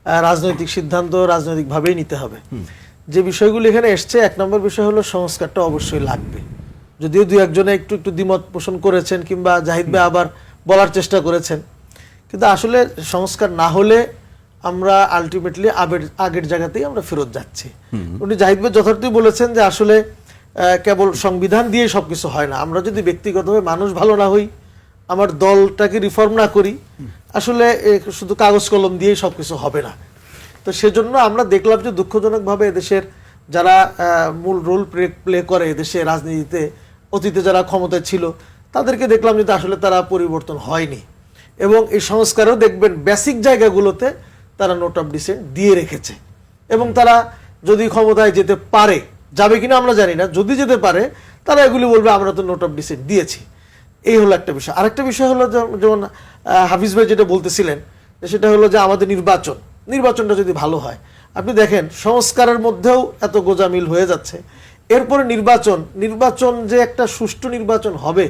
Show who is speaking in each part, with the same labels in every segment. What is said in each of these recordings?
Speaker 1: রাজনৈতিক সিদ্ধান্ত রাজনৈতিকভাবেই নিতে হবে। যে বিষয়গুলো এখানে এসছে, 1 নম্বর বিষয় হলো সংস্কারটা অবশ্যই লাগবে। যদিও দুই একজনে একটু একটু দ্বিমত পোষণ করেছেন কিংবা জাহিদ ভাই আবার বলার চেষ্টা করেছেন, কিন্তু আসলে সংস্কার না হলে আমরা আলটিমেটলি আগের জায়গাতেই আমরা ফেরত যাচ্ছি। উনি জাহিদ ভাই যথার্থই বলেছেন যে আসলে কেবল সংবিধান দিয়ে সবকিছু হয় না। আমরা যদি ব্যক্তিগতভাবে মানুষ ভালো না হই, আমার দলটাকে রিফর্ম না করি, আসলে শুধু কাগজ কলম দিয়েই সবকিছু হবে না। তো সেজন্য আমরা দেখলাম যে দুঃখজনকভাবে এদেশের যারা মূল রোল প্লে করে এদেশে রাজনীতিতে, অতীতে যারা ক্ষমতায় ছিল, তাদেরকে দেখলাম যে আসলে তারা পরিবর্তন হয়নি। এবং এই সংস্কারও দেখবেন বেসিক জায়গাগুলোতে তারা নোট অফ ডিসেন্ট দিয়ে রেখেছে। এবং তারা যদি ক্ষমতায় যেতে পারে, যাবে কিনা আমরা জানি না, যদি যেতে পারে তারা এগুলি বলবে আমরা তো নোট অফ ডিসেন্ট দিয়েছি। এই হলো একটা বিষয়। আরেকটা বিষয় হলো যেমন হাফিজ ভাই যেটা বলতেছিলেন, সেটা হলো যে আমাদের নির্বাচনটা যদি ভালো হয়, আপনি দেখেন সংস্কারের মধ্যেও এত গোজামিল হয়ে যাচ্ছে, এরপরে নির্বাচন যে একটা সুষ্ঠু নির্বাচন হবে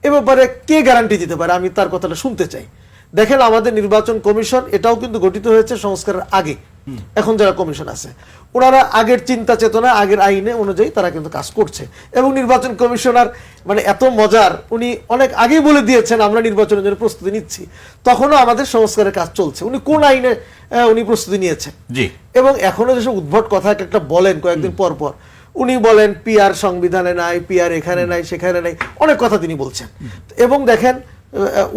Speaker 1: এ ব্যাপারে কে গ্যারান্টি দিতে পারে? আমি তার কথাটা শুনতে চাই। দেখেন আমাদের নির্বাচন কমিশন এটাও কিন্তু গঠিত হয়েছে সংস্কারের আগে। এখন যারা কমিশন আছে ওনারা আগের চিন্তা চেতনা, আগের আইনে অনুযায়ী তারা কিন্তু কাজ করছে। এবং নির্বাচন কমিশনার মানে এত মজার, উনি অনেক আগেই বলে দিয়েছেন আমরা নির্বাচনের জন্য প্রস্তুতি নিচ্ছি, তখনও আমাদের সংস্কারের কাজ চলছে। উনি কোন আইনে উনি প্রস্তুতি নিয়েছেন? এবং এখনো যেসব উদ্ভট কথা একটা বলেন কয়েকদিন পর পর, উনি বলেন পিআর সংবিধানে নাই, পিআর এখানে নাই, সেখানে নাই, অনেক কথা তিনি বলছেন। এবং দেখেন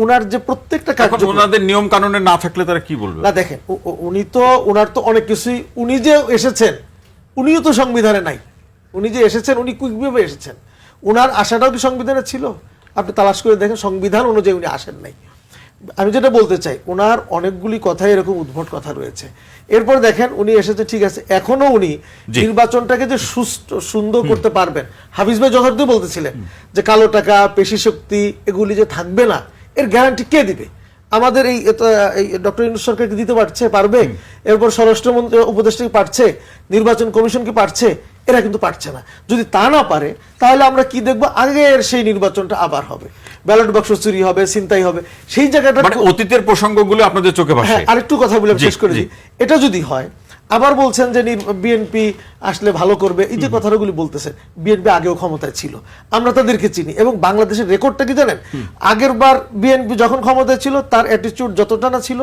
Speaker 1: উনার যে প্রত্যেকটা কাজ,
Speaker 2: ওনাদের নিয়ম কানুনে না থাকলে তারা কি বলবে?
Speaker 1: না দেখেন উনার তো অনেক কিছুই, উনি যে এসেছেন উনিও তো সংবিধানে নাই। উনি যে এসেছেন উনি কিভাবে এসেছেন? উনার আশাটাও কি সংবিধানে ছিল? আপনি তালাশ করে দেখেন, সংবিধান অনুযায়ী উনি আসেন নাই। আমি যেটা বলতে চাই, ওনার অনেকগুলি কথাই এরকম উদ্ভট কথা রয়েছে। এরপর দেখেন উনি এসেছে, ঠিক আছে, এখনো উনি নির্বাচনটাকে যে সুন্দর করতে পারবেন, হাফিজ ভাই যথার্থ বলতেছিলেন যে কালো টাকা, পেশি শক্তি এগুলি যে থাকবে না, এর গ্যারান্টি কে দিবে? আমাদের এই ডক্টর ইউনূস সরকারকে দিতে পারবে? এরপর স্বরাষ্ট্রমন্ত্রী উপদেষ্টা কি পারছে? নির্বাচন কমিশন কি পারছে? এরা কিন্তু পারছে না। যদি তা না পারে তাহলে আমরা কি দেখবো? আগের সেই নির্বাচনটা আবার হবে, ব্যালট বাক্স চুরি হবে, ছিনতাই হবে, সেই জায়গাটা
Speaker 2: অতীতের প্রসঙ্গগুলো আপনাদের চোখে ভাসে।
Speaker 1: আরেকটু কথা বলে শেষ করে দিই। এটা যদি হয়, আবার বলছেন যে বিএনপি আসলে ভালো করবে, এই যে কথাগুলি বলতেছেন, বিএনপি আগেও ক্ষমতায় ছিল, আমরা তাদেরকে চিনি। এবং বাংলাদেশের রেকর্ডটা কি জানেন? আগের বার বিএনপি যখন ক্ষমতায় ছিল তার অ্যাটিটিউড যতটা না ছিল,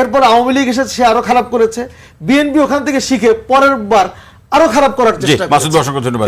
Speaker 1: এরপর আওয়ামী লীগ এসে সে আরো খারাপ করেছে, বিএনপি ওখান থেকে শিখে পরের বার আরো খারাপ করার চেষ্টা করেছে।
Speaker 2: মাসুদ ভাই অসংখ্য ধন্যবাদ।